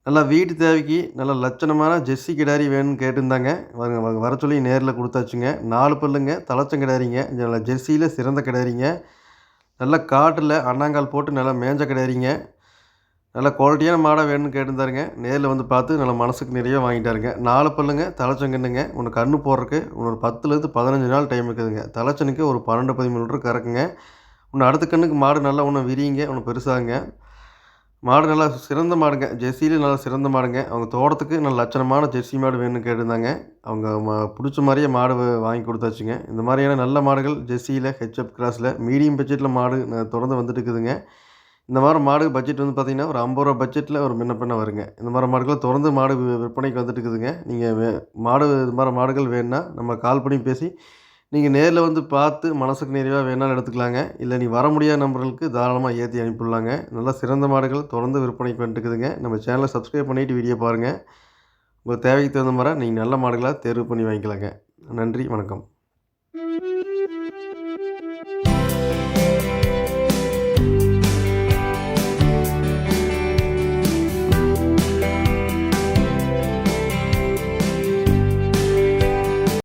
நல்லா வீட்டு தேவைக்கு நல்ல லட்சணமான ஜெர்சி கிடாரி வேணும்னு கேட்டிருந்தாங்க. வர சொல்லி நேர்ல குடுத்தாச்சுங்க. 4 பல்லுங்க. தலைச்சம் கிடாரிங்க. நல்ல ஜெர்சியில சிறந்த கிடாரிங்க. நல்ல காட்டுல அண்ணாங்கால் போட்டு நல்லா மேஞ்ச கிடாரிங்க. நல்ல குவாலிட்டியான மாடா வேணும்னு கேட்டிருந்தாருங்க. நேர்ல வந்து பார்த்து நல்ல மனசுக்கு நிறைய வாங்கிட்டாருங்க. 4 பல்லுங்க. தலைச்சம் கன்னுங்க. ஒண்ணு கண்ணு போடுறக்கு இன்னொரு 10லேருந்து 15 நாள் டைம் இருக்குதுங்க. தலைச்சனுக்கு ஒரு 12, 13 லிட்டர் கறக்குங்க. இன்னும் அடுத்த கன்னுக்கு மாடு நல்லா இன்னும் விரியுங்க. இன்னும் பெருசாகுங்க. மாடு நல்லா சிறந்த மாடுங்க. ஜெர்சியிலே நல்லா சிறந்த மாடுங்க. அவங்க தோட்டத்துக்கு நல்ல லட்சணமான ஜெர்சி மாடு வேணும்னு கேட்டிருந்தாங்க. அவங்க புடிச்ச மாரியே மாடு வாங்கி குடுத்தாச்சுங்க. இந்த மாரியான நல்ல மாடுகள் ஜெர்சியில, ஹெச்எப் கிராஸ்ல மீடியம் பட்ஜெட்ல மாடு தொடர்ந்து வந்துட்டு இருக்குதுங்க. இந்த மாரி மாடு பட்ஜெட் வந்து பார்த்தீங்கன்னா, ஒரு ரூ. 50 பட்ஜெட்ல ஒரு முன்ன பின்ன வருங்க. இந்த மாரி மாடுகள் தொடர்ந்து மாடு விற்பனைக்கு வந்துட்டு இருக்குதுங்க. நீங்க மாடு இது மாரி மாடுகள் வேணும்னா, நம்ம கால் பண்ணி பேசி, நீங்க நேர்ல வந்து பார்த்து மனசுக்கு நிறைவா வேணாலும் எடுத்துக்கலாங்க. இல்ல நீ வர முடியாத நபர்களுக்கு தாராளமா ஏத்தி அனுப்பிவிடலாங்க. நல்ல சிறந்த மாடுகள் தொடர்ந்து விற்பனைக்கு வந்துட்டு இருக்குதுங்க. நம்ம சேனல சப்ஸ்கிரைப் பண்ணிட்டு வீடியோ பாருங்க. உங்க தேவைக்கு தகுந்த மாரி நீங்க நல்ல மாடுகளா தேர்வு பண்ணி வாங்கிக்கலாங்க. நன்றி, வணக்கம்.